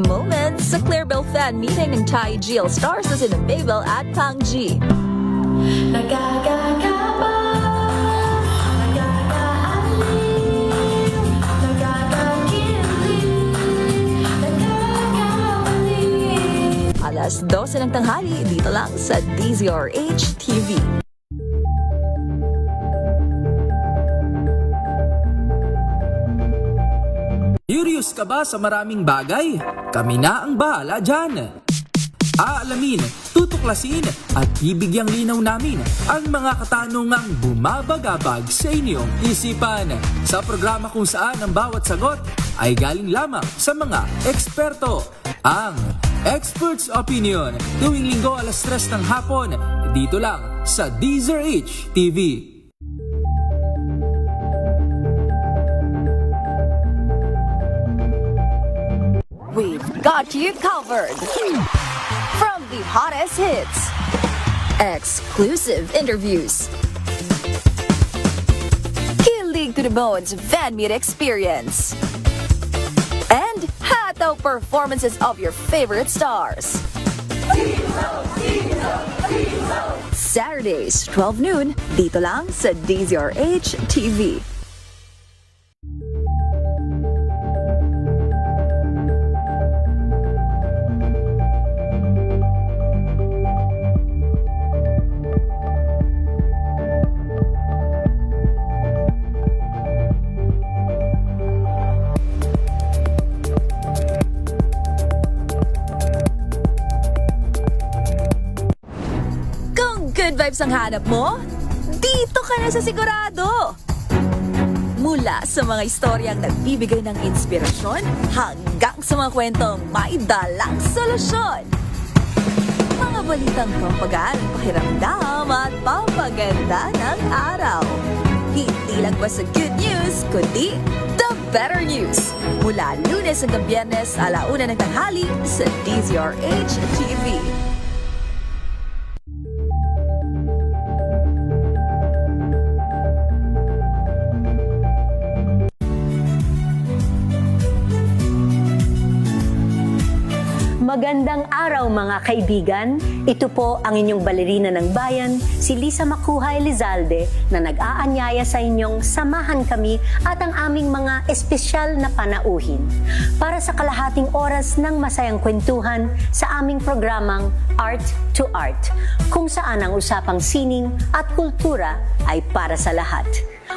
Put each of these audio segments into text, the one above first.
moments sa Clearville fan meeting ng Thai GL Stars na sina Mabel at Pang G. Alas 12 ng tanghali, dito lang sa DZRH TV. Curious ka ba sa maraming bagay? Kami na ang bahala dyan. Aalamin, tutuklasin at bibigyang linaw namin ang mga katanungang bumabagabag sa inyong isipan. Sa programa kung saan ang bawat sagot ay galing lamang sa mga eksperto. Ang Expert's Opinion, tuwing linggo alas 3 ng hapon, dito lang sa DZRH TV. We've got you covered. From the hottest hits, exclusive interviews, kilig to the bones fan meet experience, and hataw performances of your favorite stars. Saturdays, 12 noon, dito lang sa DZRH TV. Good vibes ang hanap mo? Dito ka na sa sigurado! Mula sa mga istoryang nagbibigay ng inspirasyon hanggang sa mga kwentong may dalang solusyon. Mga balitang pampagaan ang pakiramdam at pampaganda ng araw. Hindi lang ba sa good news, kundi the better news. Mula Lunes hanggang Biyernes, 1:00 ng tanghali sa DZRH TV. Magandang araw mga kaibigan. Ito po ang inyong balerina ng bayan, si Lisa Makuha Elizalde, na nag-aanyaya sa inyong samahan kami at ang aming mga espesyal na panauhin para sa kalahating oras ng masayang kwentuhan sa aming programang Art to Art, kung saan ang usapang sining at kultura ay para sa lahat.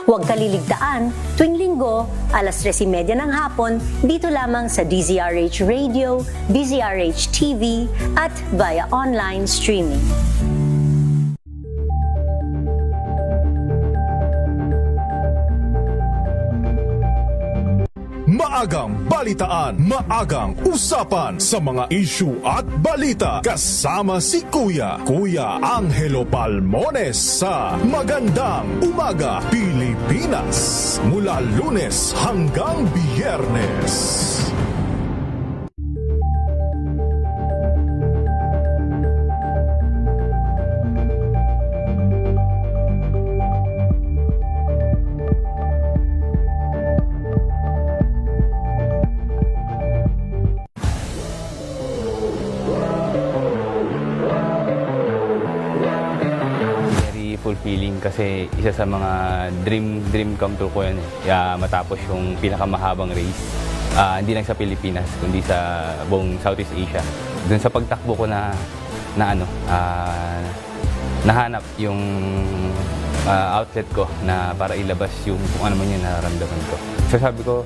Huwag kaliligtaan, tuwing linggo, alas 3:30 ng hapon, dito lamang sa DZRH Radio, DZRH TV, at via online streaming. Maagang balitaan, maagang usapan sa mga issue at balita. Kasama si Kuya Angelo Palmones sa Magandang Umaga Pilipinas. Mula Lunes hanggang Biyernes. Fulfilling kasi isa sa mga dream come true ko yan matapos yung pinakamahabang race, hindi lang sa Pilipinas kundi sa buong Southeast Asia. Doon sa pagtakbo ko nahanap yung outlet ko na para ilabas yung kung ano man yung nararamdaman ko. So sabi ko,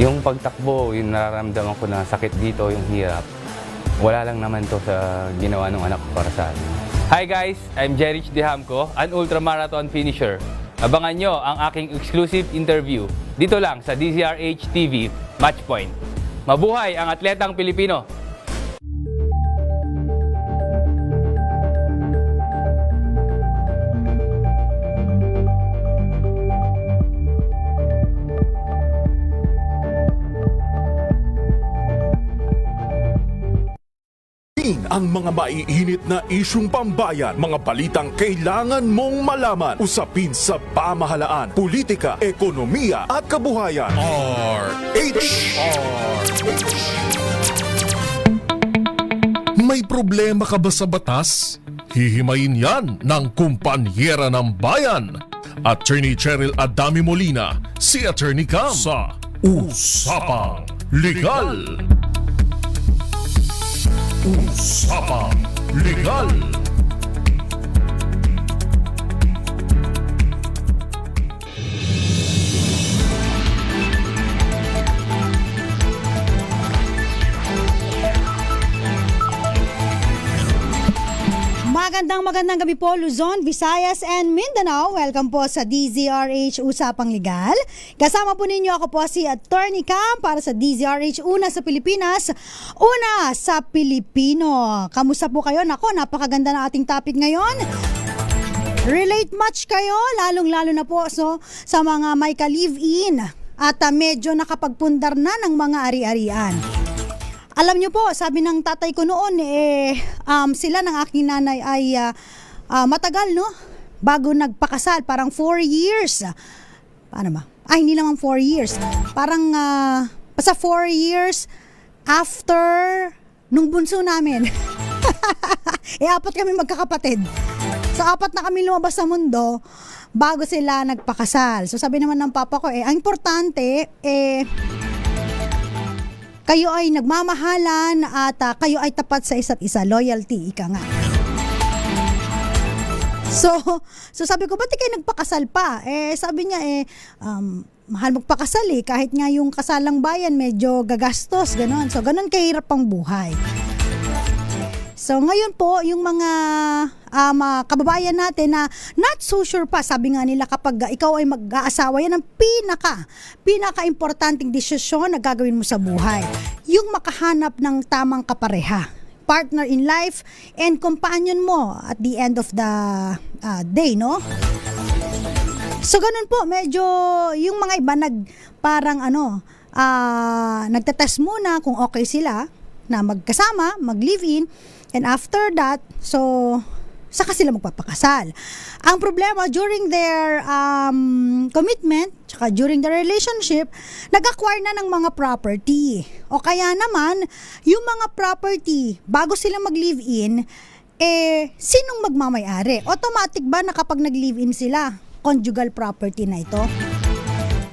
yung pagtakbo, yung nararamdaman ko na sakit dito, yung hirap, wala lang naman to sa ginawa ng anak ko para sa akin. Hi guys, I'm Jerich Dehamco, an ultramarathon finisher. Abangan nyo ang aking exclusive interview dito lang sa DZRH TV Matchpoint. Mabuhay ang atletang Pilipino! ang mga maiinit na isyung pambayan, mga balitang kailangan mong malaman, usapin sa pamahalaan, politika, ekonomiya at kabuhayan. May problema ka ba sa batas? Hihimayin yan ng kumpanyera ng bayan. Attorney Cheryl Adami Molina, si Attorney Cam sa Usapang Legal. Usapang Legal. Magandang gabi po Luzon, Visayas and Mindanao. Welcome po sa DZRH Usapang Legal. Kasama po ninyo ako po si Attorney Cam para sa DZRH Una sa Pilipinas, Una sa Pilipino. Kamusta po kayo? Nako, napakaganda na ating topic ngayon. Relate much kayo, lalong-lalo na po sa mga may ka-live-in at medyo nakapagpundar na ng mga ari-arian. Alam niyo po, sabi ng tatay ko noon, sila ng aking nanay ay matagal, no? Bago nagpakasal, parang 4 years. Paano ba? Ay, hindi naman 4 years. Parang sa 4 years after nung bunso namin. Apat kami magkakapatid. So, 4 na kami lumabas sa mundo bago sila nagpakasal. So, sabi naman ng papa ko, ang importante, kayo ay nagmamahalan at kayo ay tapat sa isa't isa. Loyalty, ika nga. So sabi ko, ba't kayo nagpakasal pa? Sabi niya, mahal magpakasal kahit nga yung kasalang bayan medyo gagastos, ganon. So, ganon kahirap ang buhay. So, ngayon po, yung mga kababayan natin na not so sure pa, sabi nga nila kapag ikaw ay mag-aasawa, yan ang pinaka-importanting desisyon na gagawin mo sa buhay. Yung makahanap ng tamang kapareha, partner in life, and companion mo at the end of the day, no? So, ganun po, medyo yung mga iba nagtatest muna kung okay sila na magkasama, mag-live-in, and after that, saka sila magpapakasal. Ang problema, during their commitment, tsaka during the relationship, nag-acquire na ng mga property. O kaya naman, yung mga property, bago sila mag-live-in, sinong magmamayari? Automatic ba na kapag nag-live-in sila, conjugal property na ito?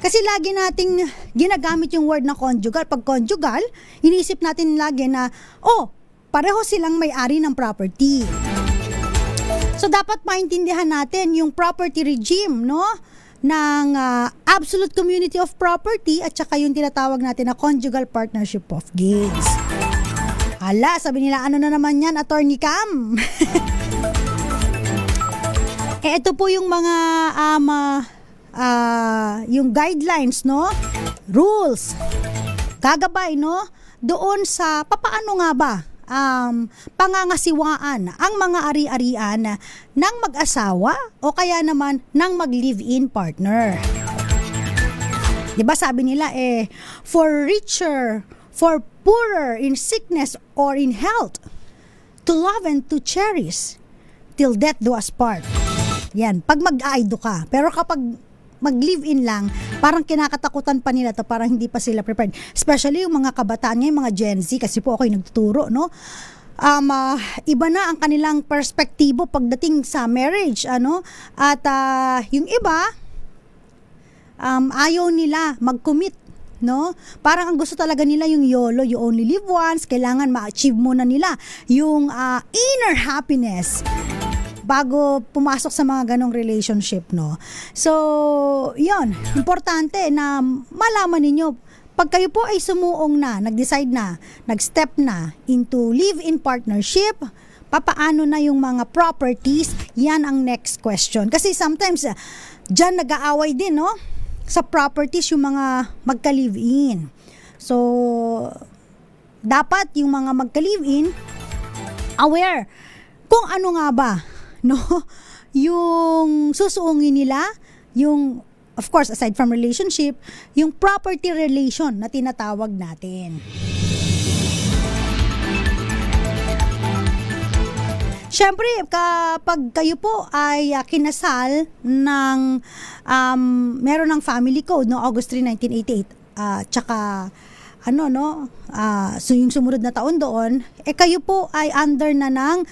Kasi lagi nating ginagamit yung word na conjugal. Pag conjugal, iniisip natin lagi na, pareho silang may-ari ng property. So, dapat maintindihan natin yung property regime, no? Ng absolute community of property at saka yung tinatawag natin na conjugal partnership of gains. Hala, sabi nila, ano na naman yan, Attorney Cam? Ito po yung mga yung guidelines, no? Rules. Gagabay, no? Doon sa papaano nga ba pangangasiwaan ang mga ari-arian ng mag-asawa o kaya naman ng mag-live-in partner. 'Di ba sabi nila for richer, for poorer in sickness or in health, to love and to cherish till death do us part. Yan, pag mag-aido ka. Pero kapag mag-live-in lang, parang kinakatakutan pa nila to, parang hindi pa sila prepared. Especially yung mga kabataan ngayon, mga Gen Z, kasi po ako'y nagtuturo, no? Iba na ang kanilang perspektibo pagdating sa marriage, ano? At yung iba, ayaw nila mag-commit, no? Parang ang gusto talaga nila yung YOLO, you only live once, kailangan ma-achieve muna nila yung inner happiness bago pumasok sa mga ganong relationship, no? So, yon, importante na malaman ninyo, pag kayo po ay sumuong na, nag-decide na, nag-step na into live-in partnership, papaano na yung mga properties, yan ang next question. Kasi sometimes, dyan nag-aaway din, no? Sa properties yung mga magka-live-in. So, dapat yung mga magka-live-in, aware kung ano nga ba, no, yung susuungin nila, yung, of course, aside from relationship, yung property relation na tinatawag natin. Syempre, kapag kayo po ay kinasal ng meron ng family code no August 3, 1988, tsaka so yung sumunod na taon doon, kayo po ay under na ng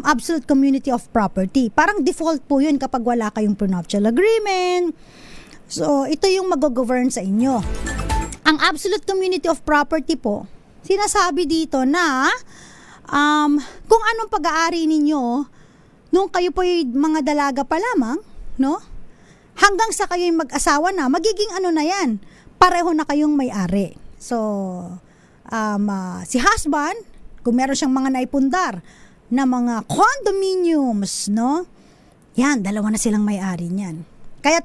absolute community of property. Parang default po yun kapag wala kayong prenuptial agreement. So, ito yung mag-govern sa inyo. Ang absolute community of property po, sinasabi dito na kung anong pag-aari ninyo nung kayo po ay mga dalaga pa lamang, no? Hanggang sa kayo mag-asawa na, magiging na yan, pareho na kayong may-ari. So, si husband, kung meron siyang mga naipundar na mga condominiums, no? Yan, dalawa na silang may-ari niyan. Kaya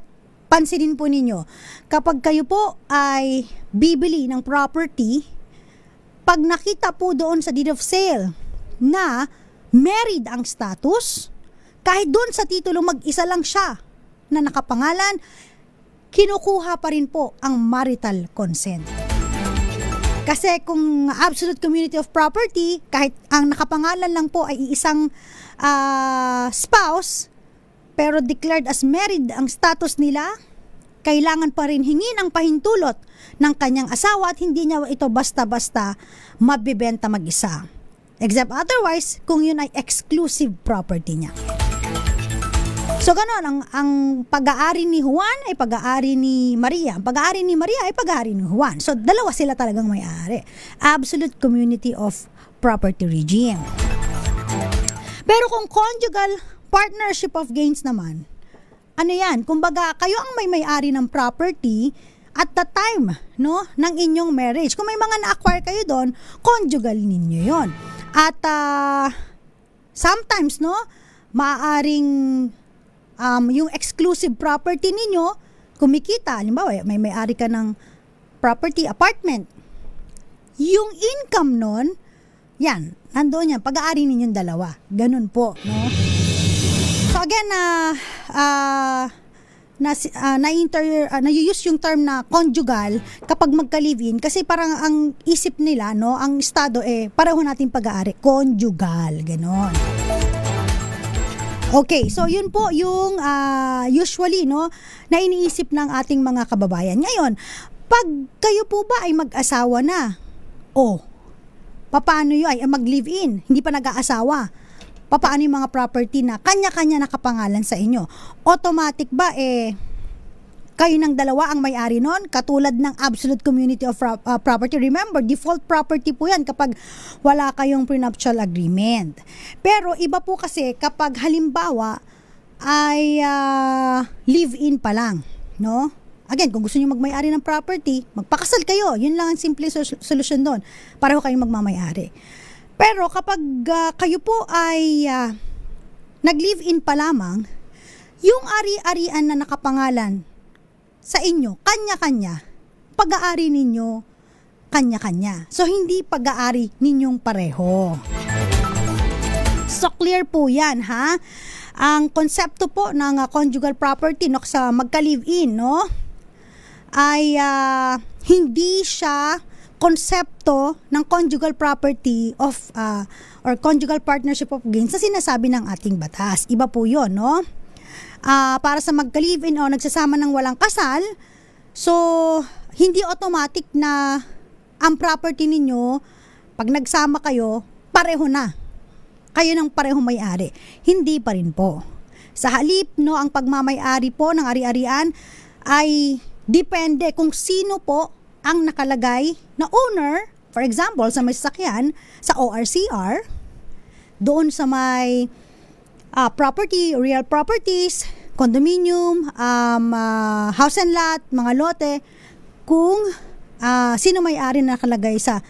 pansinin po ninyo, kapag kayo po ay bibili ng property, pag nakita po doon sa deed of sale na married ang status, kahit doon sa titulo mag-isa lang siya na nakapangalan, kinukuha pa rin po ang marital consent. Kasi kung absolute community of property, kahit ang nakapangalan lang po ay isang spouse, pero declared as married ang status nila, kailangan pa rin hingin ang pahintulot ng kanyang asawa at hindi niya ito basta-basta mabibenta mag-isa. Except otherwise, kung yun ay exclusive property niya. So gano'n, ang pag-aari ni Juan ay pag-aari ni Maria. Ang pag-aari ni Maria ay pag-aari ni Juan. So dalawa sila talagang may-ari. Absolute community of property regime. Pero kung conjugal partnership of gains naman, ano yan? Kumbaga, kayo ang may-ari ng property at the time, no, ng inyong marriage. Kung may mga na-acquire kayo doon, conjugal ninyo yon. At sometimes, no, maaaring yung exclusive property ninyo, kumikita, halimbawa, may-ari ka ng property, apartment. Yung income nun, yan, nandoon yan, pag-aari ninyong dalawa. Ganun po, no? So again, na-use yung term na conjugal kapag magka-live-in kasi parang ang isip nila, no, ang estado pareho natin pag-aari, conjugal, ganon. Okay, so yun po yung usually, no, na iniisip ng ating mga kababayan. Ngayon, pag kayo po ba ay mag-asawa na, paano yun? Ay mag-live-in, hindi pa nag-aasawa. Paano yung mga property na kanya-kanya nakapangalan sa inyo? Automatic ba kayo ng dalawa ang may-ari nun? Katulad ng absolute community of property. Remember, default property po yan kapag wala kayong prenuptial agreement. Pero iba po kasi kapag halimbawa ay live-in pa lang, no? Again, kung gusto niyo magmay-ari ng property, magpakasal kayo. Yun lang ang simple solusyon doon. Pareho kayong magmamay-ari. Pero kapag kayo po ay nag-live-in pa lamang, yung ari-arian na nakapangalan sa inyo, kanya-kanya, pag-aari ninyo, kanya-kanya. So, hindi pag-aari ninyong pareho. So, clear po yan, ha? Ang konsepto po ng conjugal property, no, sa magka-live-in, no, ay hindi siya konsepto ng conjugal property of or conjugal partnership of gains sa sinasabi ng ating batas. Iba po yun, no? Para sa magka-live-in o nagsasama ng walang kasal, so hindi automatic na ang property ninyo, pag nagsama kayo, pareho na. Kayo ng pareho may-ari. Hindi pa rin po. Sa halip, no, ang pagmamay-ari po ng ari-arian ay depende kung sino po ang nakalagay na owner, for example, sa may sasakyan, sa ORCR, doon sa may property, real properties, condominium, house and lot, mga lote, kung sino may-ari na nakalagay sa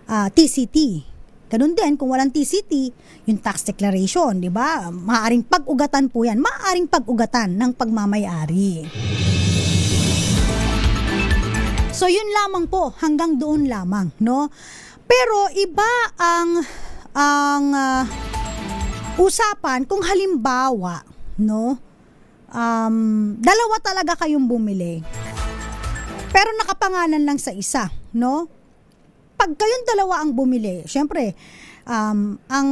TCT. Ganun din, kung walang TCT, yung tax declaration, di ba? Maaaring pag-ugatan po yan. Maaaring pag-ugatan ng pagmamay-ari. So yun lamang po, hanggang doon lamang, no? Pero iba ang usapan kung halimbawa, no? Dalawa talaga kayong bumili. Pero nakapangalan lang sa isa, no? Pag kayong dalawa ang bumili, syempre, ang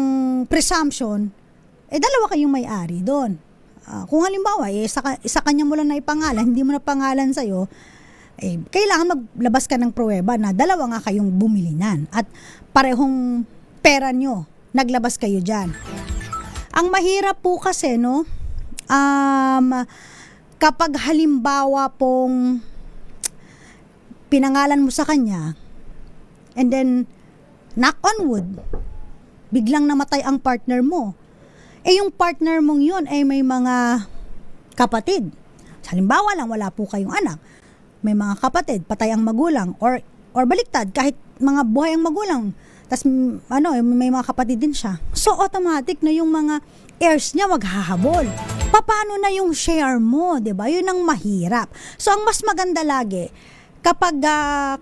presumption, dalawa kayong may-ari doon. Kung halimbawa, sa kanya mo lang na ipangalan, hindi mo na pangalan sa'yo, kailangan maglabas ka ng pruweba na dalawa nga kayong bumilinan at parehong pera nyo, naglabas kayo dyan. Ang mahirap po kasi, no, kapag halimbawa pong pinangalan mo sa kanya, and then, knock on wood, biglang namatay ang partner mo. Yung partner mong yun ay may mga kapatid. Halimbawa lang, wala po kayong anak. May mga kapatid, patay ang magulang, or baliktad, kahit mga buhay ang magulang, tas may mga kapatid din siya. So, automatic na yung mga heirs niya maghahabol. Paano na yung share mo, diba? Yun ang mahirap. So, ang mas maganda lagi, kapag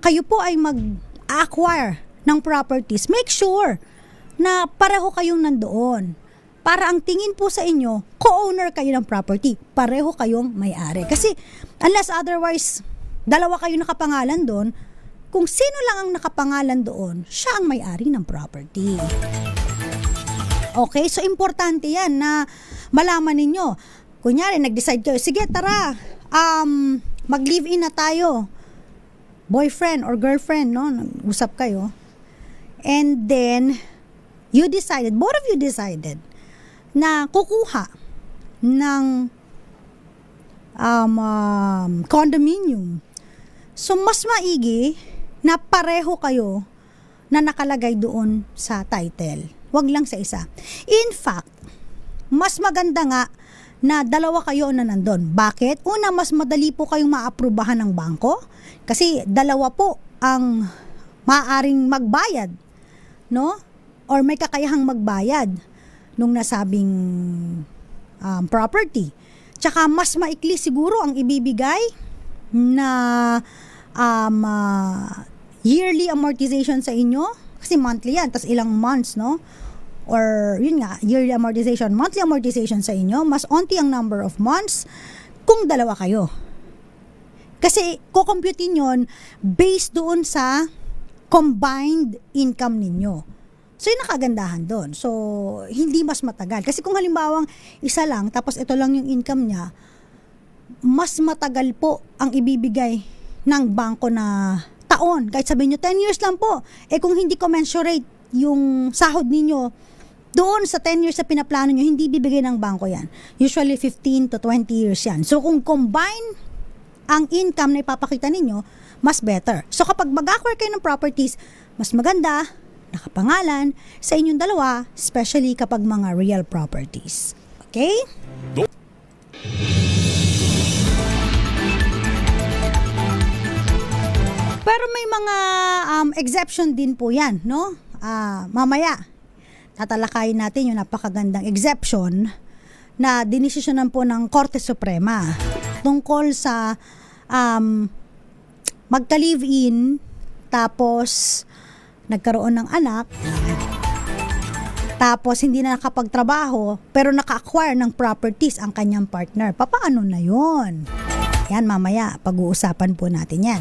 kayo po ay mag-acquire ng properties, make sure na pareho kayong nandoon. Para ang tingin po sa inyo, co-owner kayo ng property. Pareho kayong may-ari. Kasi, unless otherwise, dalawa kayo nakapangalan doon, kung sino lang ang nakapangalan doon, siya ang may-ari ng property. Okay? So, importante yan na malaman ninyo. Kunyari, nag-decide kayo, sige, tara, mag-live-in na tayo. Boyfriend or girlfriend, no? Usap kayo. And then, both of you decided, na kukuha ng condominium. So, mas maigi na pareho kayo na nakalagay doon sa title. Wag lang sa isa. In fact, mas maganda nga na dalawa kayo na nandun. Bakit? Una, mas madali po kayong maaprubahan ng bangko kasi dalawa po ang maaaring magbayad, no? Or may kakayahang magbayad nung nasabing property. Tsaka mas maikli siguro ang ibibigay na yearly amortization sa inyo. Kasi monthly yan, tas ilang months, no? Or yun nga, yearly amortization, monthly amortization sa inyo. Mas onti ang number of months kung dalawa kayo. Kasi kukomputin yun based doon sa combined income ninyo. So, yung nakagandahan doon. So, hindi mas matagal. Kasi kung halimbawang isa lang, tapos ito lang yung income niya, mas matagal po ang ibibigay ng bangko na taon. Kahit sabihin nyo, 10 years lang po. Kung hindi commensurate yung sahod ninyo, doon sa 10 years na pinaplano nyo, hindi bibigay ng bangko yan. Usually, 15 to 20 years yan. So, kung combine ang income na ipapakita ninyo, mas better. So, kapag mag-acquire kayo ng properties, mas maganda, nakapangalan sa inyong dalawa, especially kapag mga real properties. Okay? Pero may mga exception din po yan, no? Mamaya, tatalakayin natin yung napakagandang exception na dinesisyonan po ng Korte Suprema tungkol sa magka-live-in tapos nagkaroon ng anak, tapos hindi na nakapagtrabaho, pero naka-acquire ng properties ang kanyang partner. Paano na yon? Yan, mamaya, pag-uusapan po natin yan.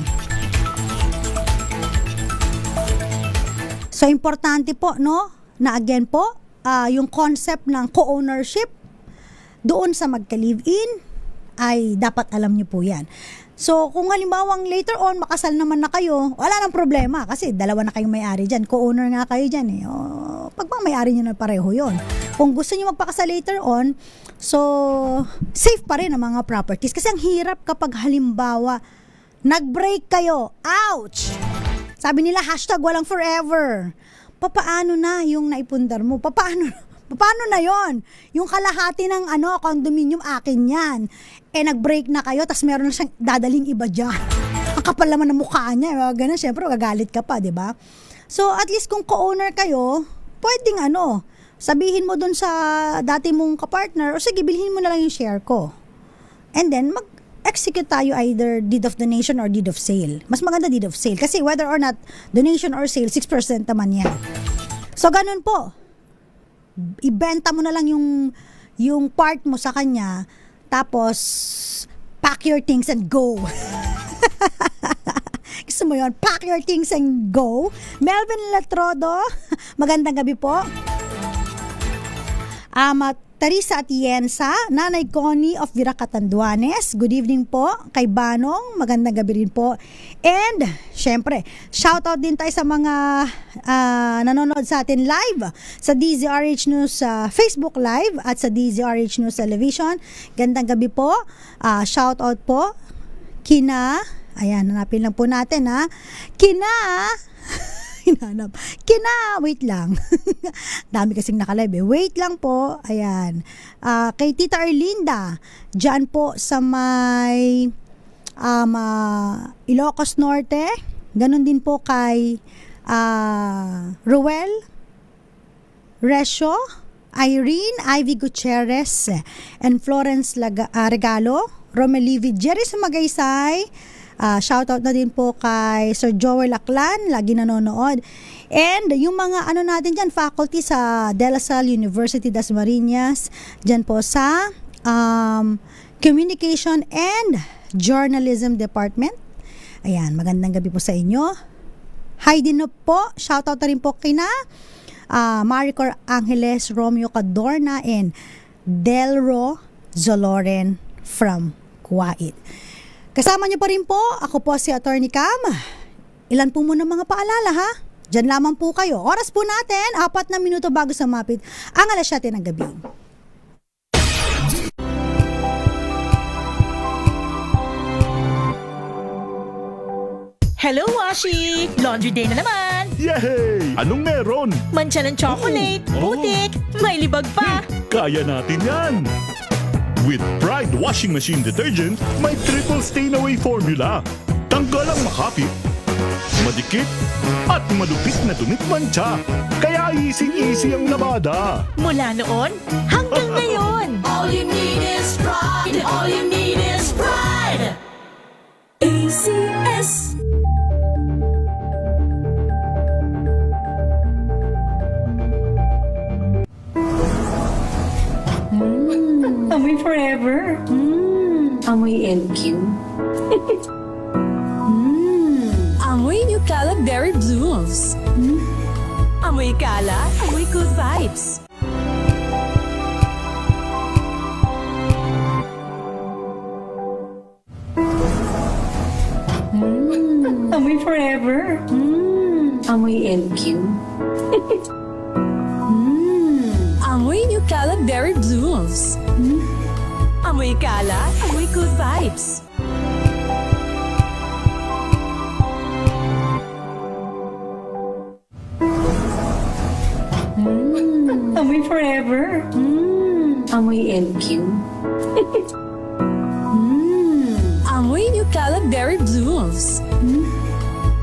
So, importante po, no, na again po, yung concept ng co-ownership doon sa magka-live-in ay dapat alam nyo po yan. So, kung halimbawang later on, makasal naman na kayo, wala nang problema kasi dalawa na kayong may-ari dyan. Co-owner nga kayo dyan eh. Pag may-ari nyo na pareho yon. Kung gusto nyo magpakasal later on, so, safe pa rin ang mga properties. Kasi ang hirap kapag halimbawa, nag-break kayo. Ouch! Sabi nila, hashtag walang forever. Paano na yung naipundar mo? Paano na yon? Yung kalahati ng condominium akin yan. Nag-break na kayo, tas meron na siyang dadaling iba dyan. Ang kapal naman ng mukha niya. Ganun, syempre, gagalit ka pa, di ba? So, at least kung co-owner kayo, pwedeng sabihin mo dun sa dati mong kapartner, o sige, bilhin mo na lang yung share ko. And then, mag-execute tayo either deed of donation or deed of sale. Mas maganda deed of sale. Kasi whether or not donation or sale, 6% naman yan. So, ganun po. Ibenta mo na lang yung part mo sa kanya, tapos pack your things and go. Gusto mo yun? Pack your things and go. Melvin Latrodo, magandang gabi po. Teresa Atienza, Nanay Connie of Viracatanduanes. Good evening po kay Banong. Magandang gabi rin po. And, syempre, shoutout din tayo sa mga nanonood sa atin live sa DZRH News Facebook Live at sa DZRH News Television. Gandang gabi po. Shoutout po kina, ayan, hanapin lang po natin wait lang. Dami kasing nakalive eh. Wait lang po. Ayan. Kay Tita Erlinda, dyan po sa may Ilocos Norte. Ganon din po kay Ruel Resio, Irene, Ivy Gutierrez, and Florence Regalo, Romelivi, Jerry Sumagaysay. Shoutout na din po kay Sir Joel Aklan, lagi nanonood. And yung mga natin dyan, faculty sa De La Salle University Dasmariñas, dyan po sa Communication and Journalism Department. Ayan, magandang gabi po sa inyo. Hi din na po, shoutout na rin po kina Maricor Angeles, Romeo Cadorna, and Delro Zoloren from Kuwait. Kasama niyo pa rin po, ako po si Attorney Cam. Ilan po muna mga paalala ha? Diyan lamang po kayo. Oras po natin, 4 na minuto bago sumapit ang 7:00 ng gabi. Hello, Washi! Laundry day na naman! Yay! Anong meron? Mancha ng chocolate, putik, may libag pa! Kaya natin yan! With Pride Washing Machine Detergent, may triple stain-away formula. Tanggalang makapit, madikit, at malupit na dumit mancha. Kaya easy-easy ang labada. Mula noon hanggang ngayon! All you need is pride. All you need is pride. ACS. Amoy forever. Amoy LQ. Amoy New Caleb Berry Blooms. Amoy kala, amoy good vibes. Amoy forever. Amoy LQ. Amoy New Caleb Berry Blooms. Amoy kala, amoy good vibes. Amoy forever. Amoy LQ. Amoy New Caleb Berry Blooms.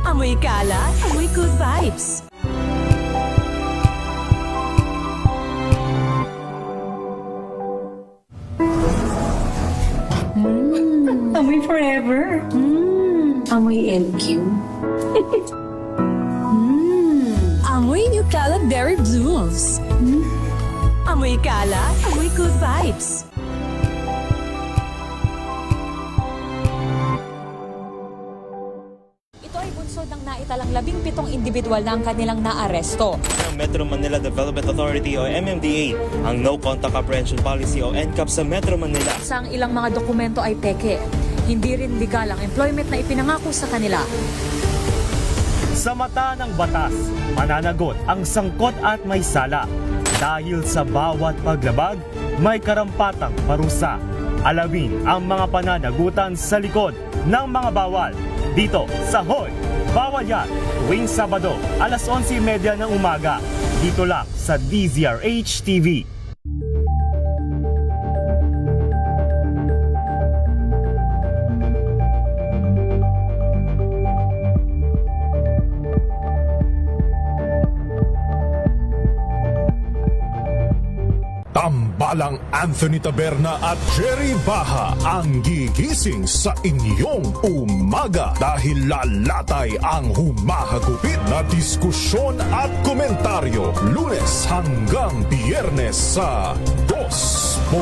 Amoy kala, amoy good vibes. Amoy forever. Amoy LQ. Amoy New Caleb Berry Blooms. Amoy kala, amoy good vibes. Ito ay bunsod ng naitalang 17 individual na ang kanilang naaresto. ng Metro Manila Development Authority o MMDA ang No Contact Apprehension Policy o NCAP sa Metro Manila. Sa ilang mga dokumento ay peke. Hindi rin legal ang employment na ipinangako sa kanila. Sa mata ng batas, mananagot ang sangkot at may sala. Dahil sa bawat paglabag, may karampatang parusa. Alamin ang mga pananagutan sa likod ng mga bawal. Dito sa Hoy! Bawal Yan! Tuwing Sabado, alas 11:30 ng umaga. Dito lang sa DZRH TV. Tambalang Anthony Taberna at Jerry Baha ang gigising sa inyong umaga dahil lalatay ang humahagupit na diskusyon at komentaryo Lunes hanggang Biyernes sa 2x2.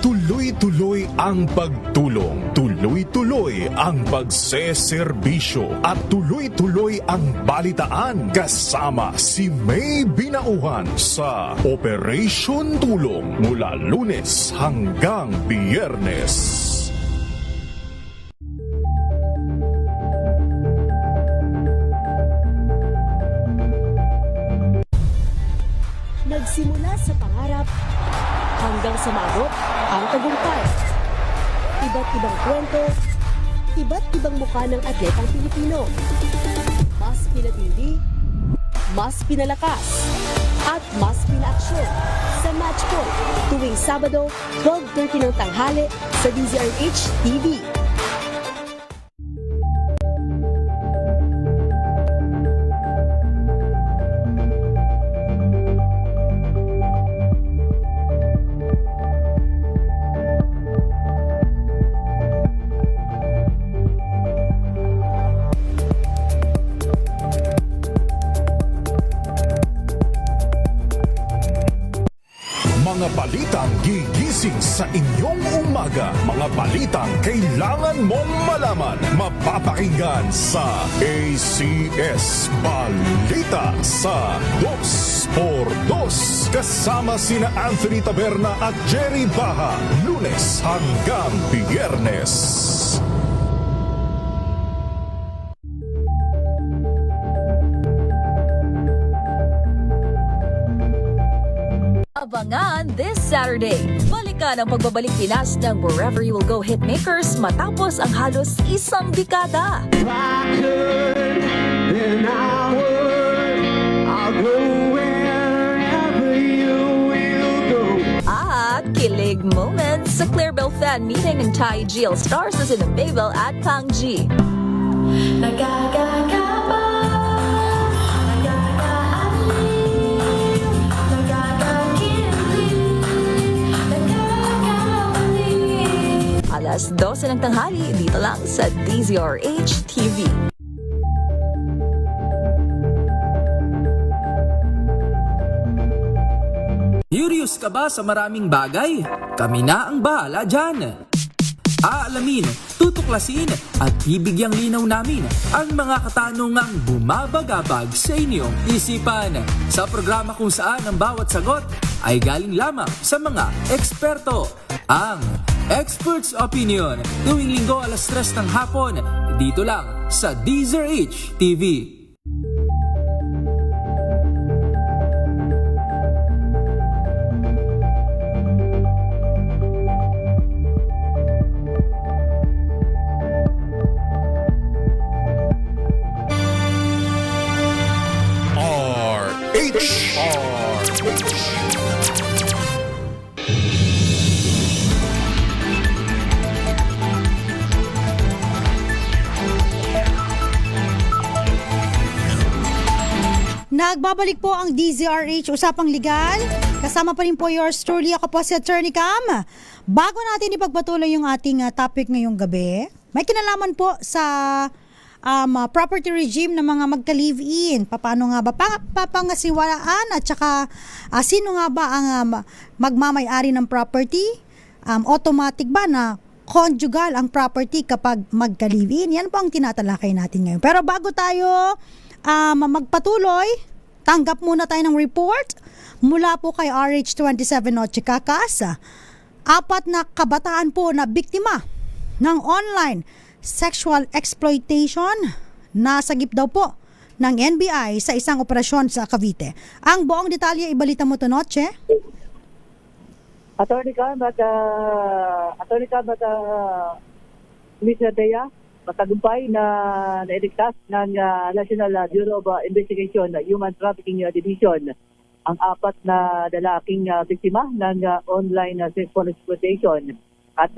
Tuloy-tuloy ang pagtulong. Tuloy-tuloy tuloy ang pagseserbisyo at tuloy-tuloy ang balitaan kasama si May Binauhan sa Operation Tulong mula Lunes hanggang Biyernes. Nagsimula sa pangarap hanggang sa maabot ang tagumpay. Iba't ibang kwento, iba't ibang mukha ng atletang Pilipino. Mas pinatindi, mas pinalakas, at mas pinaaksyon sa Match Point tuwing Sabado, 12:30 ng tanghali sa DZRH TV. Mga balitang gigising sa inyong umaga. Mga balitang kailangan mong malaman. Mapapakinggan sa ACS Balita sa 2x2. Kasama sina Anthony Taberna at Jerry Baha. Lunes hanggang Biyernes. Abangan this Saturday. Balikan ang pagbabalik Pinas ng Wherever You Will Go Hitmakers matapos ang halos isang dekada. At kilig moments sa Clarabelle fan meeting ng Thai GL Stars na sina Mabel at Kang G. Alas 12 ng tanghali dito lang sa DZRH TV. Curious ka ba sa maraming bagay? Kami na ang bahala dyan. Aalamin, tutuklasin at bibigyang linaw namin ang mga katanungang bumabagabag sa inyong isipan. Sa programa kung saan ang bawat sagot ay galing lamang sa mga eksperto. Ang Expert's Opinion, tuwing linggo alas 3 ng hapon, dito lang sa DZRH TV. Nagbabalik po ang DZRH Usapang Legal. Kasama pa rin po yours truly. Ako po si Attorney Cam. Bago natin ipagpatuloy yung ating topic ngayong gabi, may kinalaman po sa property regime ng mga magka-live-in. Paano nga ba papangasiwalaan at saka sino nga ba ang magmamay-ari ng property? Automatic ba na conjugal ang property kapag magka-live-in? Yan po ang tinatalakay natin ngayon. Pero bago tayo magpatuloy, tanggap muna tayo ng report mula po kay RH27 Noche Cacas. 4 na kabataan po na biktima ng online sexual exploitation. Nasagip daw po ng NBI sa isang operasyon sa Cavite. Ang buong detalye ibalita mo to, Noche. Attorney Cam at Mr. Dea, matagumpay na nailigtas ng National Bureau of Investigation Human Trafficking Division ang 4 na lalaking biktima ng online sexual exploitation at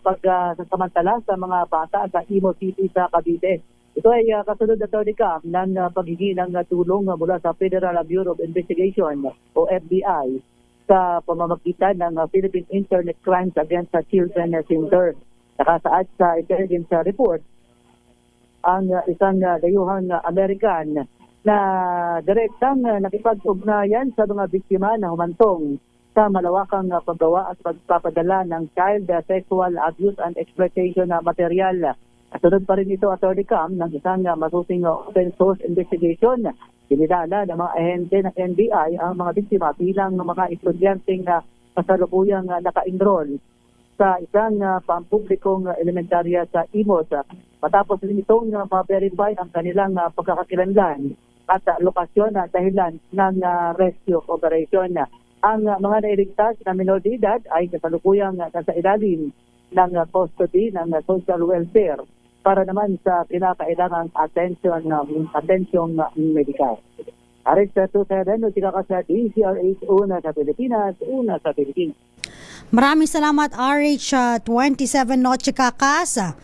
pagsasamantala sa mga bata sa Imo City sa Cavite. Ito ay kasunod ng paghingi ng tulong mula sa Federal Bureau of Investigation o FBI sa pamamagitan ng Philippine Internet Crimes Against Children Center. Nakasaad sa intelligence report ang isang dayuhang American na direktang nakipag-ugnayan sa mga biktima na humantong sa malawakang paggawa at pagpapadala ng child sexual abuse and exploitation material Sunod pa rin ito, Attorney Cam, ng isang masusing open source investigation. Kinilala ng mga ahente ng NBI ang mga biktima bilang mga estudyanteng kasalukuyang naka-enroll sa isang pampublikong elementarya sa Imos. Matapos rin itong ma-verify ang kanilang pagkakakilanlan at lokasyon na dahilan ng rescue operation. Ang mga nailigtas na minor de edad ay kasalukuyang nasa ilalim ng custody ng social welfare para naman sa kinakailangang atensyong medikal. Aris sa Tutereno, sila ka sa DZRH, una sa Pilipinas, una sa Pilipinas. Maraming salamat RH27 Noche Kakasa.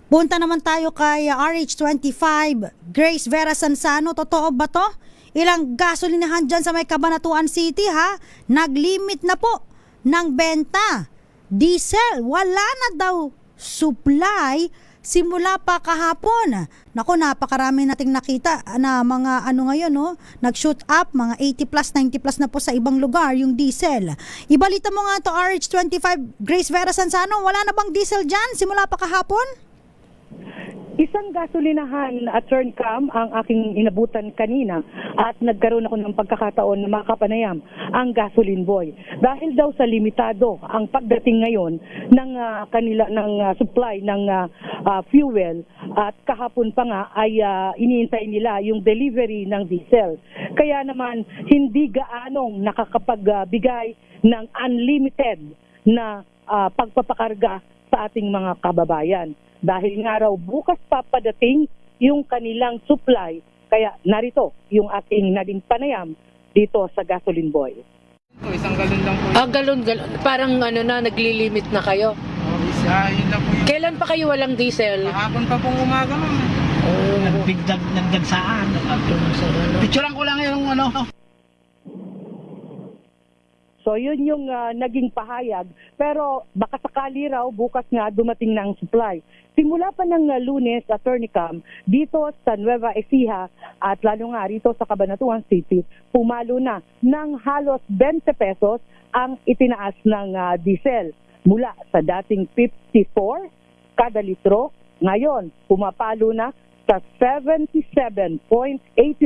Punta naman tayo kay RH25 Grace Vera Sansano. Totoo ba to? Ilang gasolinahan dyan sa may Cabanatuan City ha? Naglimit na po ng benta. Diesel, wala na daw supply simula pa kahapon. Naku, napakarami nating nakita na mga ngayon, no? Nag-shoot up, mga 80 plus, 90 plus na po sa ibang lugar yung diesel. Ibalita mo nga to RH25 Grace Vera Sansano, wala na bang diesel dyan simula pa kahapon? Isang gasolinahan at turn cam ang aking inabutan kanina at nagkaroon ako ng pagkakataon na makapanayam ang gasoline boy. Dahil daw sa limitado ang pagdating ngayon ng supply ng fuel at kahapon pa nga ay iniintay nila yung delivery ng diesel. Kaya naman hindi gaanong nakakapagbigay ng unlimited na pagpapakarga sa ating mga kababayan. Dahil nga raw bukas papadating yung kanilang supply. Kaya narito yung ating naging panayam dito sa Gasoline Boy. Isang galon lang po. Galon. Parang naglilimit na kayo. Yun lang po yun. Kailan pa kayo walang diesel? Kahapon pa pong umaga ma'am. Nagdagsaan. Picturean ko lang yung So yun yung naging pahayag. Pero baka sakali raw bukas nga dumating na ang supply. Simula pa ng Lunes, Attorney Cam, dito sa Nueva Ecija at lalo nga rito sa Cabanatuan City, pumalo na ng halos 20 pesos ang itinaas ng diesel. Mula sa dating 54 kada litro, ngayon pumapalo na sa 77.80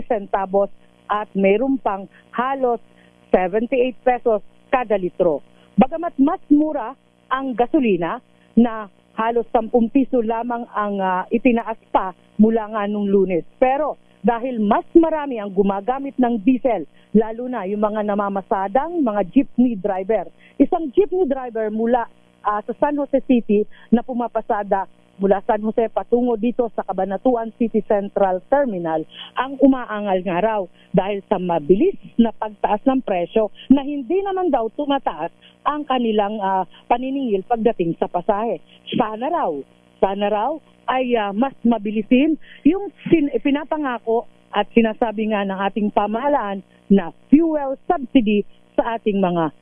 centavos at mayroon pang halos 78 pesos kada litro. Bagamat mas mura ang gasolina na halos 10 piso lamang ang itinaas pa mula nga nung Lunes. Pero dahil mas marami ang gumagamit ng diesel, lalo na yung mga namamasadang mga jeepney driver. Isang jeepney driver mula sa San Jose City na pumapasada mula San Jose patungo dito sa Cabanatuan City Central Terminal ang umaangal nga raw dahil sa mabilis na pagtaas ng presyo na hindi naman daw tumataas ang kanilang paniningil pagdating sa pasahe. Sana raw ay mas mabilisin yung pinapangako at sinasabi nga ng ating pamahalaan na fuel subsidy sa ating mga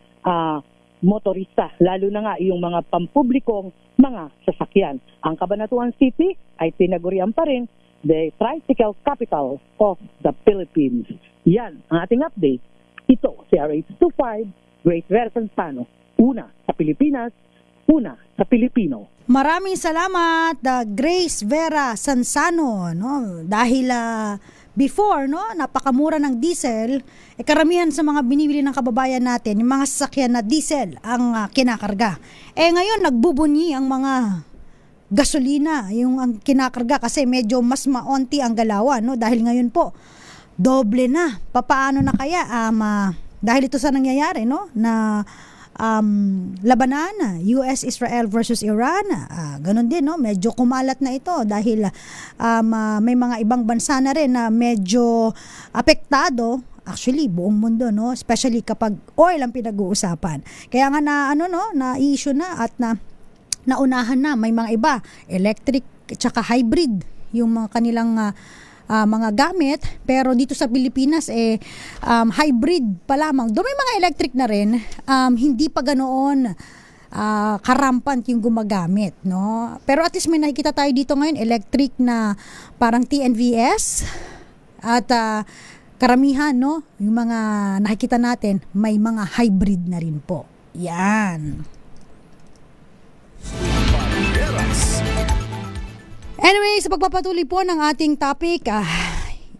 motorista, lalo na nga yung mga pampublikong mga sasakyan. Ang Cabanatuan City ay tinagurian pa rin the tricycle capital of the Philippines. Yan ang ating update. Ito si RH25 Grace Vera Sansano. Una sa Pilipinas, una sa Pilipino. Maraming salamat, Grace Vera Sansano, no? Dahil before, no, napakamura ng diesel, karamihan sa mga binibili ng kababayan natin, yung mga sasakyan na diesel ang kinakarga. Ngayon nagbubunyi ang mga gasolina, yung ang kinakarga kasi medyo mas maonti ang galawan, no? Dahil ngayon po doble na. Papaano na kaya dahil ito sa nangyayari, no, na labanan, US-Israel versus Iran, ganun din, no? Medyo kumalat na ito dahil may mga ibang bansa na rin na medyo apektado, actually buong mundo, no? Especially kapag oil ang pinag-uusapan. Kaya nga na issue na at naunahan na, may mga iba electric tsaka hybrid yung mga kanilang mga gamit, pero dito sa Pilipinas hybrid pa lamang. Doon may mga electric na rin, hindi pa ganoon karampant yung gumagamit, no? Pero at least may nakikita tayo dito ngayon electric na parang TNVS at karamihan, no, yung mga nakikita natin may mga hybrid na rin po. Yan. Anyway, sa pagpapatuloy po ng ating topic,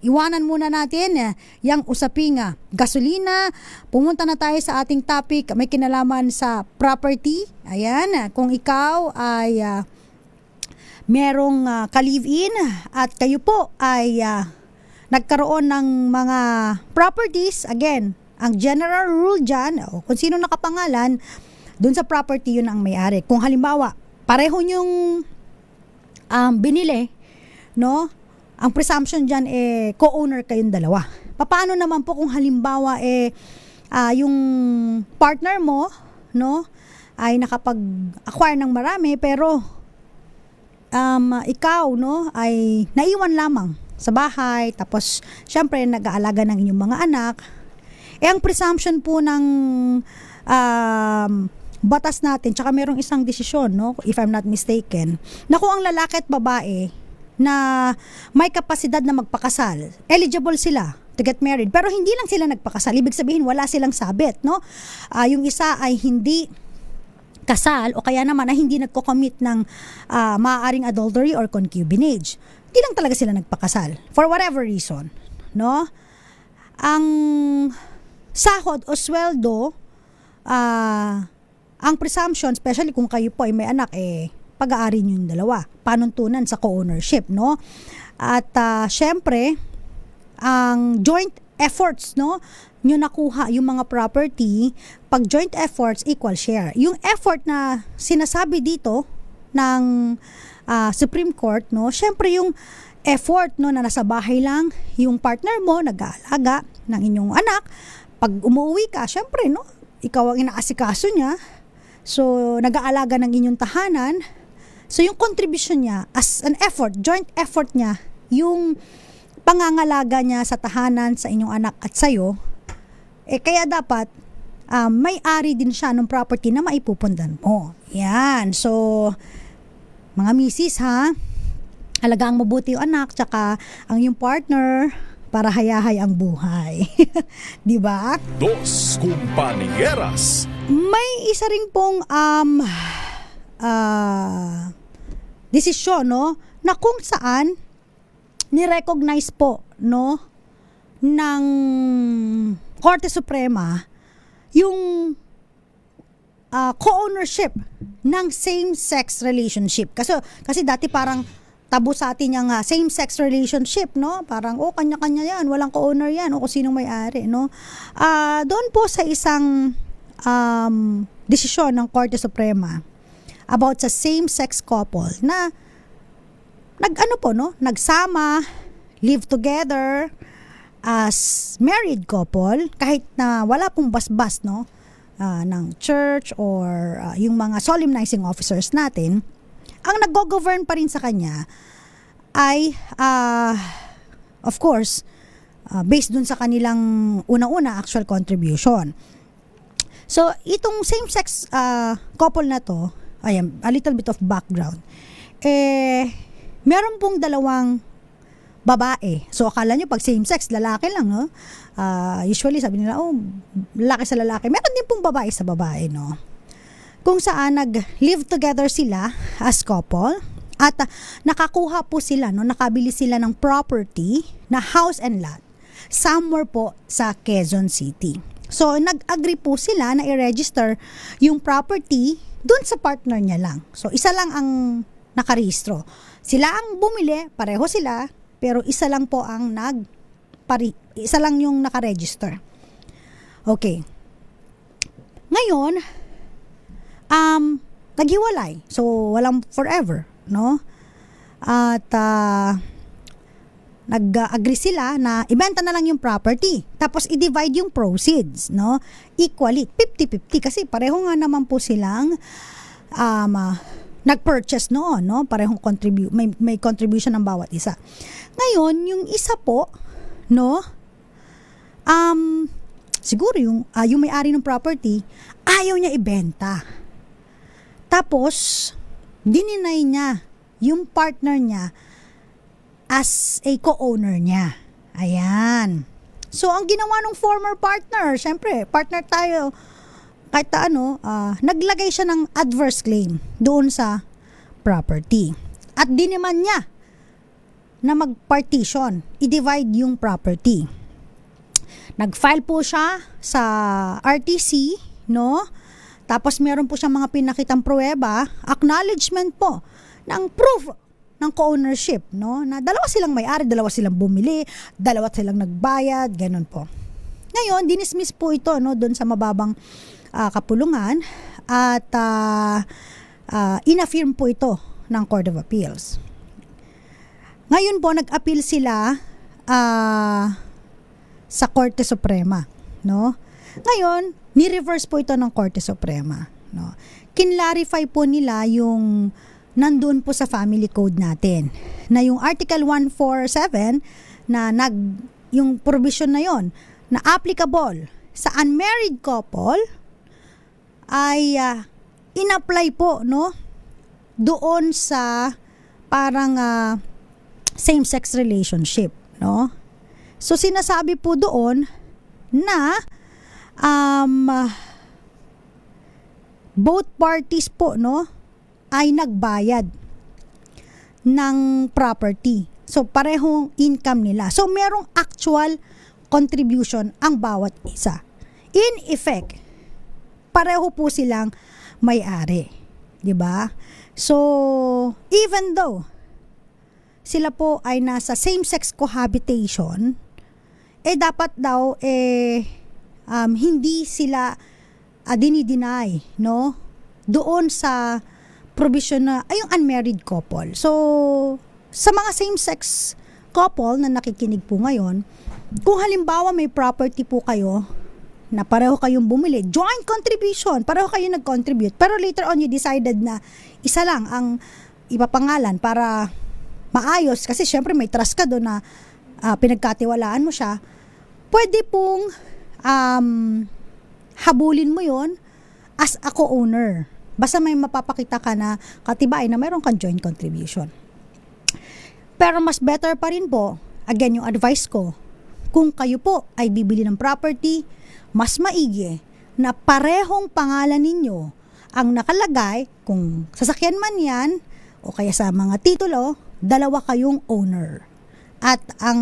iwanan muna natin yung usaping gasolina. Pumunta na tayo sa ating topic, may kinalaman sa property. Ayan, kung ikaw ay merong ka-live-in at kayo po ay nagkaroon ng mga properties, again, ang general rule dyan, kung sino nakapangalan, dun sa property yun ang may-ari. Kung halimbawa, pareho nyong binili, no? Ang presumption dyan co-owner kayong dalawa. Paano naman po kung halimbawa yung partner mo, no, ay nakapag-acquire ng marami pero ikaw, no, ay naiwan lamang sa bahay, tapos syempre nag-aalaga ng inyong mga anak. Ang presumption po ng batas natin, tsaka merong isang desisyon, no, if I'm not mistaken, na kung ang lalaki at babae na may kapasidad na magpakasal, eligible sila to get married, pero hindi lang sila nagpakasal, ibig sabihin wala silang sabit, no? Yung isa ay hindi kasal o kaya naman ay hindi nagko-commit ng maaaring adultery or concubinage. Hindi lang talaga sila nagpakasal for whatever reason, no? Ang sahod o sweldo, ang presumption, especially kung kayo po ay may anak, pag-aari nyo yung dalawa. Panuntunan sa co-ownership, no? At syempre, ang joint efforts, no? Nyo nakuha yung mga property, pag joint efforts, equal share. Yung effort na sinasabi dito ng Supreme Court, no? Syempre yung effort, no, na nasa bahay lang, yung partner mo, nag-aalaga ng inyong anak. Pag umuwi ka, syempre, no? Ikaw ang inaasikaso niya. So, nag-aalaga ng inyong tahanan. So, yung contribution niya as an effort, joint effort niya, yung pangangalaga niya sa tahanan, sa inyong anak at sa'yo, kaya dapat may-ari din siya ng property na maipupundan mo. Yan. So, mga misis, alagang mabuti yung anak, tsaka ang yung partner, para hayahay ang buhay. Di ba? Dos Compañeras. May isa rin pong desisyon, no, na kung saan ni-recognize po, no, ng Korte Suprema yung co-ownership ng same-sex relationship. Kasi dati parang tabu sa atin yung same-sex relationship, no? Parang, kanya-kanya yan, walang co-owner yan, o kung sinong may-ari, no? Doon po sa isang desisyon ng Korte Suprema about sa same-sex couple na nagsama, live together as married couple, kahit na wala pong basbas, no? Ng church or yung mga solemnizing officers natin, ang nag-govern pa rin sa kanya ay, of course, based dun sa kanilang una-una actual contribution. So, itong same-sex couple na to, ayan, a little bit of background, meron pong dalawang babae. So, akala nyo pag same-sex, lalaki lang, no? Usually, sabi nila, lalaki sa lalaki. Meron din pong babae sa babae, no? Kung saan nag-live together sila as couple at nakakuha po sila, no, nakabili sila ng property na house and lot somewhere po sa Quezon City. So, nag-agree po sila na i-register yung property dun sa partner niya lang. So, isa lang ang nakarehistro. Sila ang bumili, pareho sila, pero isa lang po ang isa lang yung nakaregister. Okay. Ngayon, naghiwalay. So, walang forever, no? At nag-agree sila na ibenta na lang yung property. Tapos i-divide yung proceeds, no? Equally, 50-50 kasi pareho nga naman po silang nag-purchase noon, no? Parehong may contribution ng bawat isa. Ngayon, yung isa po, no? Siguro yung may-ari ng property ayaw niya ibenta. Tapos, dininay niya yung partner niya as a co-owner niya. Ayan. So, ang ginawa ng former partner, syempre, partner tayo, kahit naglagay siya ng adverse claim doon sa property. At diniman niya na mag-partition, i-divide yung property. Nag-file po siya sa RTC, no? Tapos meron po siyang mga pinakitang pruweba, acknowledgement po ng proof ng co-ownership, no? Na dalawa silang may-ari, dalawa silang bumili, dalawa silang nagbayad, ganun po. Ngayon, dinismiss po ito, no, doon sa mababang kapulungan at inaffirm po ito ng Court of Appeals. Ngayon po, nag-appeal sila sa Korte Suprema, no? Ngayon, ni-reverse po ito ng Korte Suprema, no? Kinlarify po nila yung nandoon po sa family code natin, na yung Article 147 na yung provision na yon na applicable sa unmarried couple ay in-apply po, no, doon sa parang same-sex relationship, no? So sinasabi po doon na both parties po, no, ay nagbayad ng property. So parehong income nila. So merong actual contribution ang bawat isa. In effect, pareho po silang may-ari, 'di ba? So even though sila po ay nasa same-sex cohabitation, dapat daw hindi sila dinideny, no, doon sa provision na ay yung unmarried couple. So sa mga same-sex couple na nakikinig po ngayon, kung halimbawa may property po kayo na pareho kayong bumili, joint contribution, pareho kayo nag-contribute, pero later on you decided na isa lang ang ipapangalan para maayos, kasi syempre may trust ka doon na pinagkatiwalaan mo siya, pwede pong habulin mo yon as a co-owner. Basta may mapapakita ka na katibay na mayroon kang joint contribution. Pero mas better pa rin po, again yung advice ko, kung kayo po ay bibili ng property, mas maigi na parehong pangalan ninyo ang nakalagay, kung sasakyan man yan o kaya sa mga titulo, dalawa kayong owner. At ang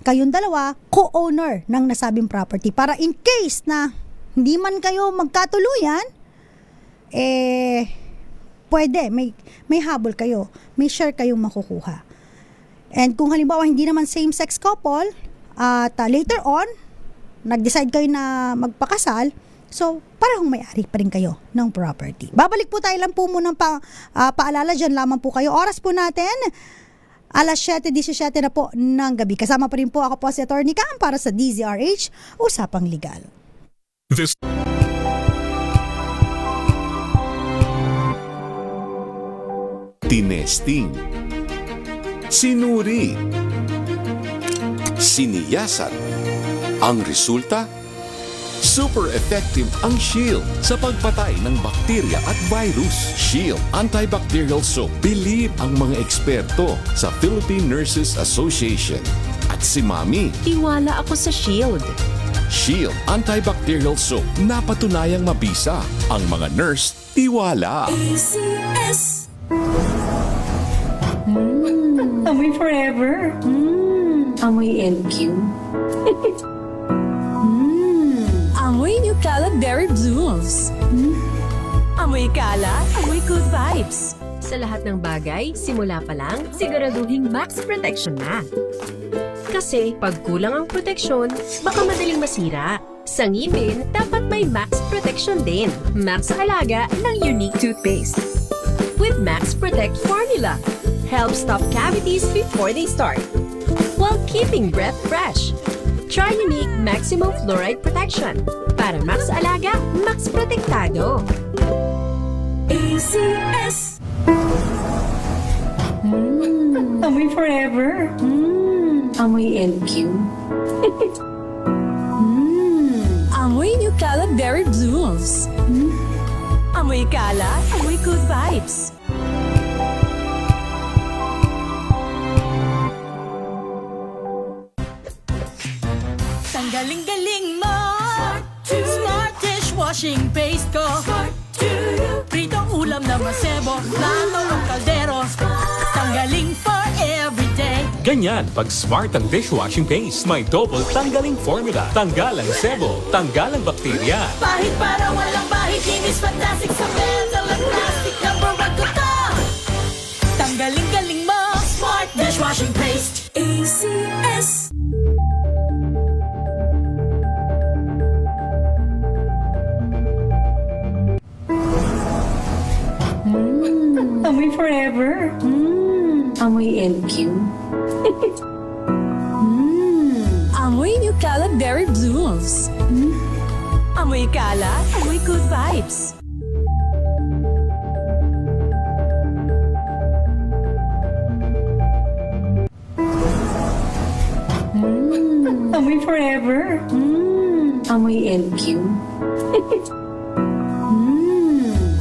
kayong dalawa, co-owner ng nasabing property. Para in case na hindi man kayo magkatuluyan, pwede, may habol kayo, may share kayong makukuha. And kung halimbawa hindi naman same-sex couple, at later on, nag-decide kayo na magpakasal, so parehong may-ari pa rin kayo ng property. Babalik po tayo lang po muna paalala, dyan lamang po kayo. Oras po natin, alas 7:17 na po ng gabi. Kasama pa rin po ako po si Attorney Cam para sa DZRH Usapang Legal. Tinesting, sinuri, siniyasan. Ang resulta, super effective ang Shield sa pagpatay ng bakterya at virus. Shield Antibacterial Soap. Believe ang mga eksperto sa Philippine Nurses Association. At si Mami, Tiwala ako sa Shield. Shield Antibacterial Soap. Napatunayang mabisa. Ang mga nurse, tiwala. Amoy forever. Amoy LQ. Amoy New Calad Berry Blooms. Amoy kalat, amoy good vibes. Sa lahat ng bagay, simula pa lang, siguraduhing max protection na. Kasi pag kulang ang proteksyon, baka madaling masira. Sa ngipin, dapat may max protection din. Max sa halaga ng unique toothpaste. With Max Protect Formula, help stop cavities before they start, while keeping breath fresh. Try unique maximum fluoride protection. Para max alaga, max protektado. ACS. Amoy forever. Amoy LQ. Amoy New Calad Berry Blooms. Amoy kalat, amoy good vibes. Galing-galing mo. Smart dishwashing paste ko. Pritong ulam na masebo. Plato ng kaldero. Tanggaling for everyday. Ganyan pag smart ang dishwashing paste. May double tanggaling formula. Tanggal ang sebo, tanggal ang bakterya. Pahit para walang bahid, linis fantastic sa metal at plastic. Number 1 ko to. Tanggaling-galing mo. Smart dishwashing paste. ACS. Amoy forever. Amoy LQ. Amoy New Cala Berry Blooms. Amoy Cala, amoy good vibes. Amoy forever. Amoy LQ.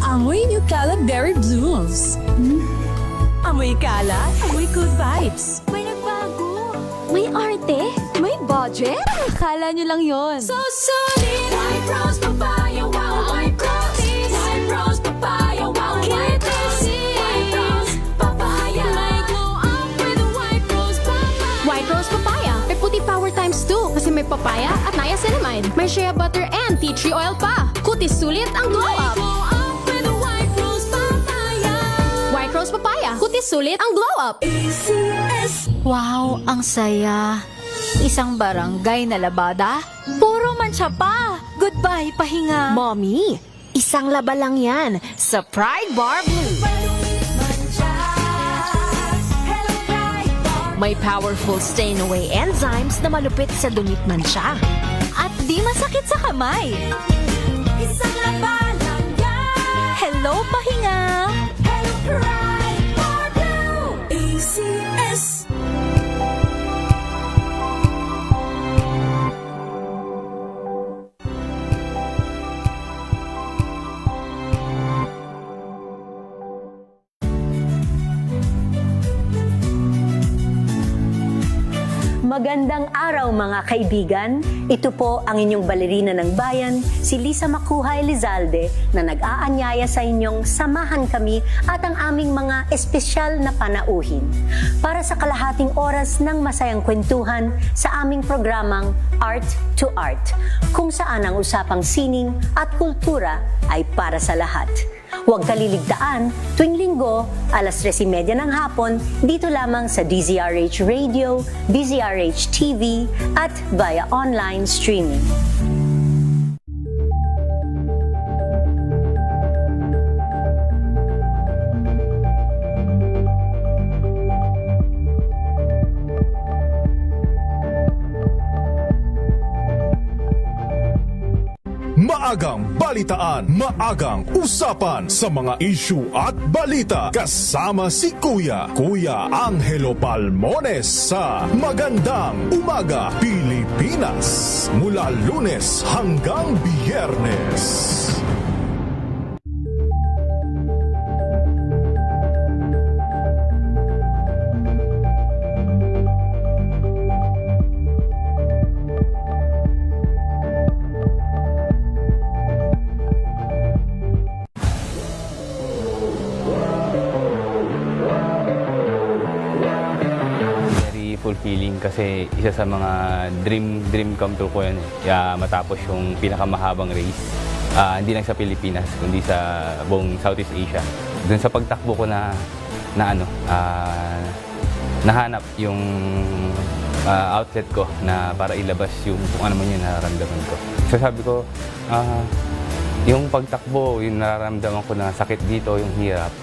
Amoy New Cala Berry Blooms. Amoy Cala, amoy good vibes. May nagbago. May arte. May budget. Akala nyo lang yon. So solid. White rose papaya, wow, white rose. White rose papaya, wow, white rose. White rose papaya. May glow up with a white rose papaya. White rose papaya. May puti power times 2 kasi may papaya at niacinamide. May shea butter and tea tree oil pa. Kutis sulit ang glow up. Glow up with a white rose papaya. White rose papaya. Kutis sulit ang glow up. ACS. Wow, ang saya. Isang barangay na labada, puro mancha pa. Goodbye, pahinga. Mommy, isang laba lang yan sa Pride Bar Blue. May powerful stain-away enzymes na malupit sa dumit mancha. At di masakit sa kamay. Isang laba lang yan. Hello, pahinga. Hello, Pride Bar Blue. ACS. Magandang araw mga kaibigan. Ito po ang inyong balerina ng bayan, si Lisa Makuhay Lizalde, na nag-aanyaya sa inyong samahan kami at ang aming mga espesyal na panauhin para sa kalahating oras ng masayang kwentuhan sa aming programang Art to Art, kung saan ang usapang sining at kultura ay para sa lahat. Huwag kaliligtaan, tuwing linggo, alas 3:30 ng hapon, dito lamang sa DZRH Radio, DZRH TV, at via online streaming. Maagang balitaan, maagang usapan sa mga issue at balita. Kasama si Kuya Angelo Palmones sa Magandang Umaga Pilipinas. Mula Lunes hanggang Biyernes. Fulfilling kasi isa sa mga dream come true ko yan matapos yung pinakamahabang race hindi lang sa Pilipinas kundi sa buong Southeast Asia. Doon sa pagtakbo ko na nahanap yung outlet ko na para ilabas yung kung ano man yung nararamdaman ko. So sabi ko yung pagtakbo, yung nararamdaman ko na sakit dito, yung hirap,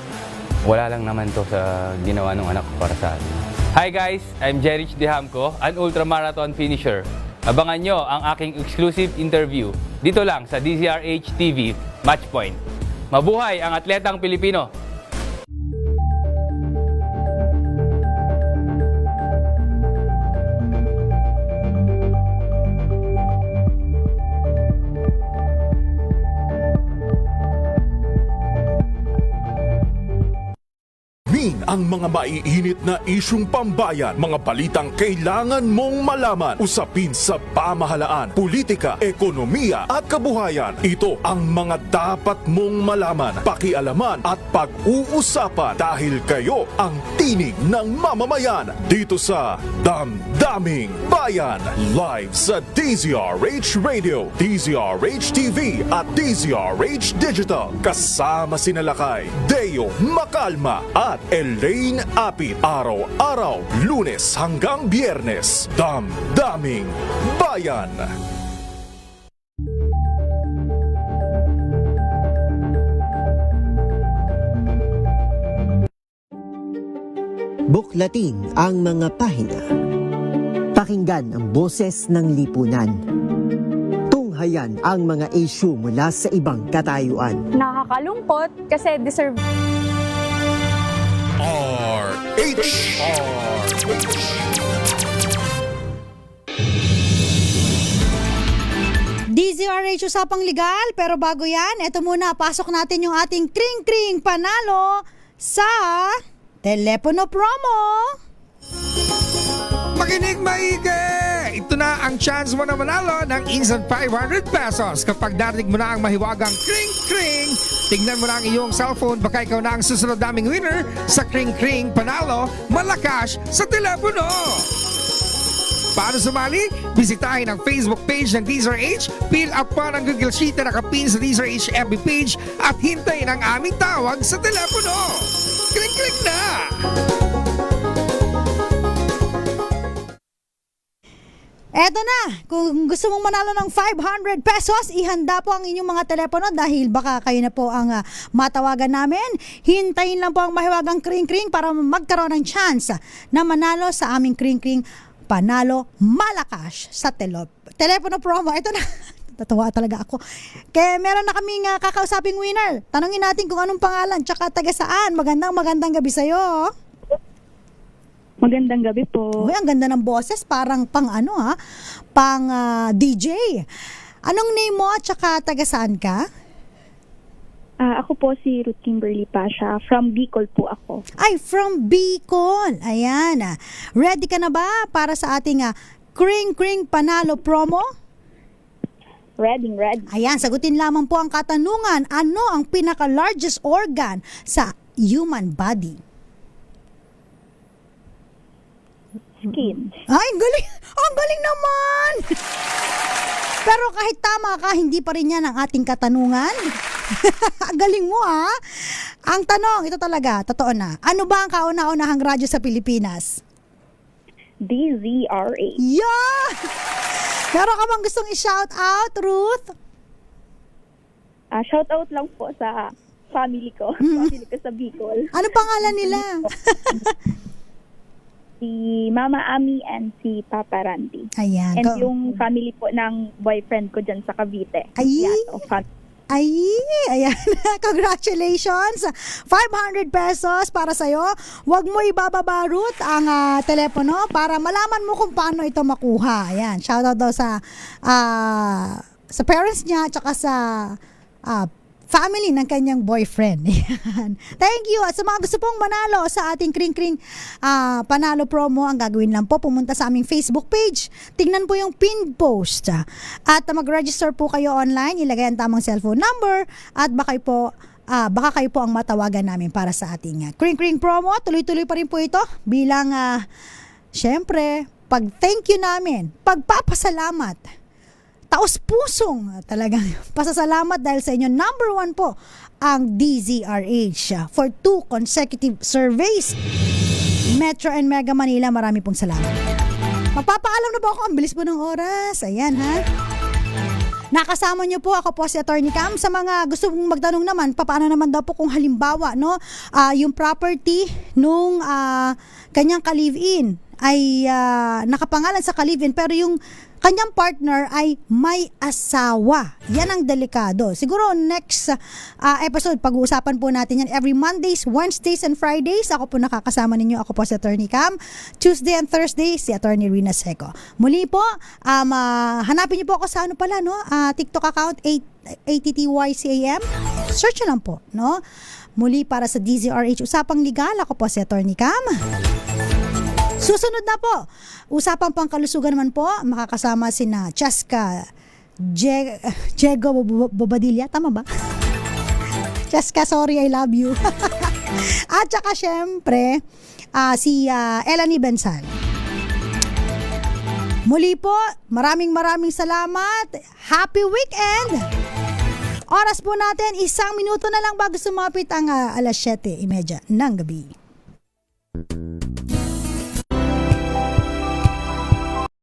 wala lang naman to sa ginawa ng anak ko para sa akin. Hi guys, I'm Jerich Dehamco, an ultramarathon finisher. Abangan nyo ang aking exclusive interview dito lang sa DZRH TV Matchpoint. Mabuhay ang atletang Pilipino! ang mga maiinit na isyung pambayan, mga balitang kailangan mong malaman, usapin sa pamahalaan, politika, ekonomiya at kabuhayan. Ito ang mga dapat mong malaman, pakialaman at pag-uusapan dahil kayo ang tinig ng mamamayan dito sa Damdaming Bayan. Live sa DZRH Radio, DZRH TV at DZRH Digital. Kasama sina Lakay, Deo Makalma at Elaine Apit. Araw-araw, Lunes hanggang Biyernes. Damdaming Bayan. Buklatin ang mga pahina. Pakinggan ang boses ng lipunan. Tunghayan ang mga issue mula sa ibang katayuan. Nakakalungkot kasi deserve. DZRH Usapang Legal, pero bago yan, eto muna, pasok natin yung ating kring-kring panalo sa telepono promo. Makinig maigi! Ito na ang chance mo na manalo ng instant 500 pesos kapag narinig mo na ang mahiwagang kring-kring. Tignan mo na ang iyong cellphone, baka ikaw na ang susunod naming winner sa kring-kring panalo malakas sa telepono. Paano sumali? Bisitahin ang Facebook page ng DZRH, fill up pa ng Google Sheet na nakapin sa DZRH FB page at hintayin ang aming tawag sa telepono. Kling-kling na! Eto na, kung gusto mong manalo ng 500 pesos, ihanda po ang inyong mga telepono dahil baka kayo na po ang matawagan namin. Hintayin lang po ang mahiwagang kring-kring para magkaroon ng chance na manalo sa aming kring-kring panalo malakas sa telepono promo. Ito na. Tatawa talaga ako. Kaya meron na kaming kakausaping winner. Tanungin natin kung anong pangalan tsaka taga saan. Magandang gabi sa'yo. Magandang gabi po. Uy, ang ganda ng boses. Parang pang DJ. Anong name mo at tsaka taga saan ka? Ako po si Ruth Kimberly Pasha. From Bicol po ako. Ay, from Bicol. Ayan. Ready ka na ba para sa ating Kring-Kring Panalo promo? Ready. Ayan, sagutin lamang po ang katanungan. Ano ang pinaka-largest organ sa human body? Skin. Ay, galing! Ang galing naman! Pero kahit tama ka, hindi pa rin yan ang ating katanungan. Ang galing mo Ang tanong, ito talaga, totoo na. Ano ba ang kauna-unahang radyo sa Pilipinas? DZRH. Yeah! Meron ka bang gustong i-shout out, Ruth? Shout out lang po sa family ko. Family ko sa Bicol. Ano pangalan nila? Si Mama Ami and si Papa Randy. Ayan. And yung family po ng boyfriend ko dyan sa Cavite. Ayan. Congratulations. 500 pesos para sa'yo. Huwag mo ibababa, Ruth, ang telepono para malaman mo kung paano ito makuha. Ayan. Shoutout daw sa parents niya at saka sa family ng kanyang boyfriend. Thank you. At sa mga gusto pong manalo sa ating kring-kring panalo promo, ang gagawin lang po, pumunta sa aming Facebook page. Tingnan po yung pinned post. At mag-register po kayo online, ilagay ang tamang cellphone number at baka kayo po ang matawagan namin para sa ating kring-kring promo. Tuloy-tuloy pa rin po ito bilang syempre, pag-thank you namin, pagpapasalamat, taos-pusong talagang pasasalamat dahil sa inyo. Number 1 po ang DZRH for 2 consecutive surveys. Metro and Mega Manila, marami pong salamat. Magpapaalam na po ako, ang bilis po ng oras. Ayan Nakasama niyo po, ako po si Attorney Cam. Sa mga gusto mong magtanong naman, paano naman daw po kung halimbawa yung property nung kanyang ka-live-in ay nakapangalan sa ka-live-in pero yung kanyang partner ay may asawa. Yan ang delikado. Siguro next episode, pag-uusapan po natin yan. Every Mondays, Wednesdays, and Fridays, ako po nakakasama ninyo. Ako po si Attorney Cam. Tuesday and Thursday, si Attorney Rina Seco. Muli po, hanapin niyo po ako sa TikTok account, ATTYCAM. Search lang po, Muli para sa DZRH Usapang Legal, ako po si Atty. Cam. Susunod na po, usapang pangkalusugan naman po, makakasama sina Cheska Diego Bobadilla, tama ba? Cheska, sorry, I love you. At saka syempre, si Elanie Bensal. Muli po, maraming salamat. Happy weekend! Oras po natin, 1 minuto na lang bago sumapit ang 7:30 ng gabi.